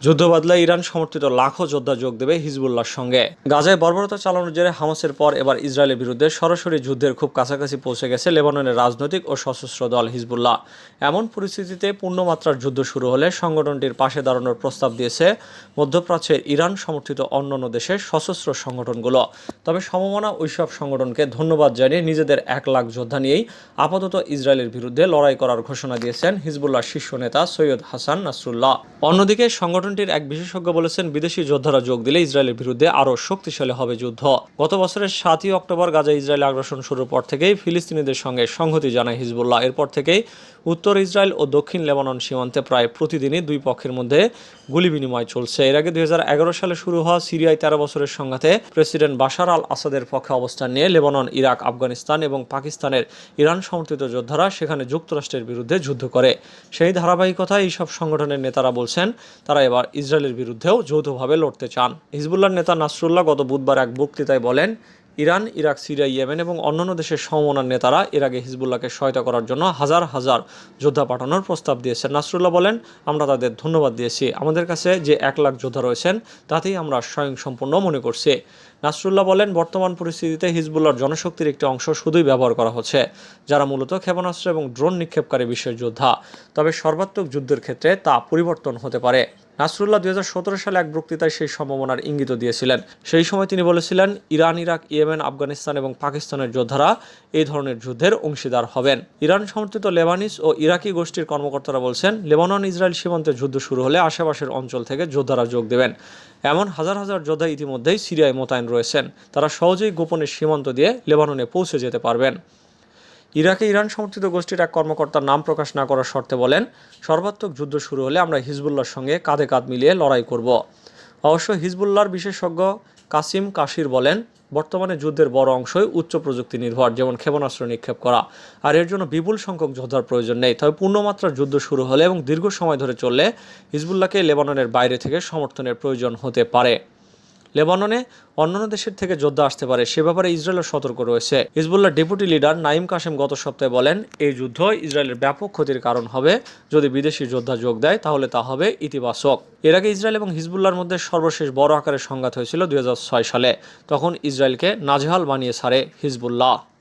যুদ্ধ বাদলে ইরান সমর্থিত লাখো যোদ্ধা যোগ দেবে হিজবুল্লাহর সঙ্গে। গাজায় বর্বরতা চালানোর জেরে হামাসের পর এবার ইসরায়েলের বিরুদ্ধে সরাসরি যুদ্ধের খুব কাছাকাছি পৌঁছে গেছে লেবাননের রাজনৈতিক ও সশস্ত্র দল হিজবুল্লাহ। এমন পরিস্থিতিতে পূর্ণমাত্রার যুদ্ধ শুরু হলে সংগঠনটির পাশে দাঁড়ানোর প্রস্তাব দিয়েছে মধ্যপ্রাচ্যের ইরান সমর্থিত অন্যান্য দেশের সশস্ত্র সংগঠনগুলো। তবে সমমনা ওইসব সংগঠনকে ধন্যবাদ জানিয়ে নিজেদের 1,00,000 যোদ্ধা নিয়েই আপাতত ইসরায়েলের বিরুদ্ধে লড়াই করার ঘোষণা দিয়েছেন হিজবুল্লাহর শীর্ষ নেতা সৈয়দ হাসান নাসরুল্লাহ। অন্যদিকে সংগঠনটির এক বিশেষজ্ঞ বলেছেন, বিদেশি যোদ্ধারা যোগ দিলে ইসরায়েলের বিরুদ্ধে আরও শক্তিশালী হবে যুদ্ধ। গত বছরের 7ই অক্টোবর গাজায় ইসরায়েল আগ্রাসন শুরুর পর থেকেই ফিলিস্তিনিদের সঙ্গে সংহতি জানায় হিজবুল্লাহ। এরপর থেকেই উত্তর ইসরায়েল ও দক্ষিণ লেবানন সীমান্তে প্রায় প্রতিদিনই দুই পক্ষের মধ্যে গুলি বিনিময় চলছে। এর আগে 2011 সালে শুরু হওয়া সিরিয়ায় 13 বছরের সংঘাতে প্রেসিডেন্ট বাশার আল আসাদের পক্ষে অবস্থান নিয়ে লেবানন, ইরাক, আফগানিস্তান এবং পাকিস্তানের ইরান সমর্থিত যোদ্ধারা সেখানে যুক্তরাষ্ট্রের বিরুদ্ধে যুদ্ধ করে। সেই ধারাবাহিকতায় এইসব সংগঠনের নেতারা বলছেন তারা এবার ইসরায়েলের বিরুদ্ধেও যৌথভাবে লড়তে চান। হিজবুল্লাহর নেতা নাসরুল্লাহ গত বুধবার এক বক্তৃতায় বলেন, ইরান, ইরাক, সিরিয়া, ইয়েমেন এবং অন্যান্য দেশের সমমনার নেতারা এর আগে হিজবুল্লাহকে সহায়তা করার জন্য হাজার হাজার যোদ্ধা পাঠানোর প্রস্তাব দিয়েছেন। নাসরুল্লাহ বলেন, আমরা তাদের ধন্যবাদ দিয়েছি। আমাদের কাছে যে 1,00,000 যোদ্ধা রয়েছেন তাতেই আমরা স্বয়ংসম্পূর্ণ মনে করছি। নাসরুল্লাহ বলেন, বর্তমান পরিস্থিতিতে হিজবুল্লাহর জনশক্তির একটি অংশ শুধুই ব্যবহার করা হচ্ছে, যারা মূলত ক্ষেপণাস্ত্র এবং ড্রোন নিক্ষেপকারী বিশ্বের যোদ্ধা। তবে সর্বাত্মক যুদ্ধের ক্ষেত্রে তা পরিবর্তন হতে পারে। নাসরুল্লাহ 2017 সালে এক বক্তৃতায় সেই সম্ভাবনার ইঙ্গিত দিয়েছিলেন। সেই সময় তিনি বলেছিলেন, ইরান, ইরাক, ইয়েমেন, আফগানিস্তান এবং পাকিস্তানের যোদ্ধারা এই ধরনের যুদ্ধের অংশীদার হবেন। ইরান সমর্থিত লেবানিজ ও ইরাকি গোষ্ঠীর কর্মকর্তারা বলছেন, লেবানন ইসরায়েল সীমান্তে যুদ্ধ শুরু হলে আশেপাশের অঞ্চল থেকে যোদ্ধারা যোগ দেবেন। এমন হাজার হাজার যোদ্ধা ইতিমধ্যেই সিরিয়ায় মোতায়েন রয়েছেন। তারা সহজেই গোপনে সীমান্ত দিয়ে লেবাননে পৌঁছে যেতে পারবেন। ইরাকে ইরান সমর্থিত গোষ্ঠীর এক কর্মকর্তার নাম প্রকাশ না করার শর্তে বলেন, সর্বাত্মক যুদ্ধ শুরু হলে আমরা হিজবুল্লাহর সঙ্গে কাঁধে কাঁধ মিলিয়ে লড়াই করব। অবশ্য হিজবুল্লাহর বিশেষজ্ঞ কাসিম কাশির বলেন, বর্তমানে যুদ্ধের বড় অংশই উচ্চ প্রযুক্তি নির্ভর, যেমন ক্ষেপণাস্ত্র নিক্ষেপ করা, আর এর জন্য বিপুল সংখ্যক যোদ্ধার প্রয়োজন নেই। তবে পূর্ণমাত্রার যুদ্ধ শুরু হলে এবং দীর্ঘ সময় ধরে চললে হিজবুল্লাহকে লেবাননের বাইরে থেকে সমর্থনের প্রয়োজন হতে পারে। লেবাননে অন্যান্য দেশের থেকে যোদ্ধা আসতে পারে, সে ব্যাপারে ইসরায়েলও সতর্ক রয়েছে। Hezbollah deputy leader Naim Kashem গত সপ্তাহে বলেন, এই যুদ্ধ ইসরায়েলের ব্যাপক ক্ষতির কারণ হবে। যদি বিদেশি যোদ্ধা যোগ দেয় তাহলে তা হবে ইতিবাচক। এর আগে ইসরায়েল এবং হিজবুল্লাহর মধ্যে সর্বশেষ বড় আকারের সংঘাত হয়েছিল 2006 সালে। তখন ইসরায়েলকে নাজেহাল বানিয়ে ছাড়ে হিজবুল্লাহ।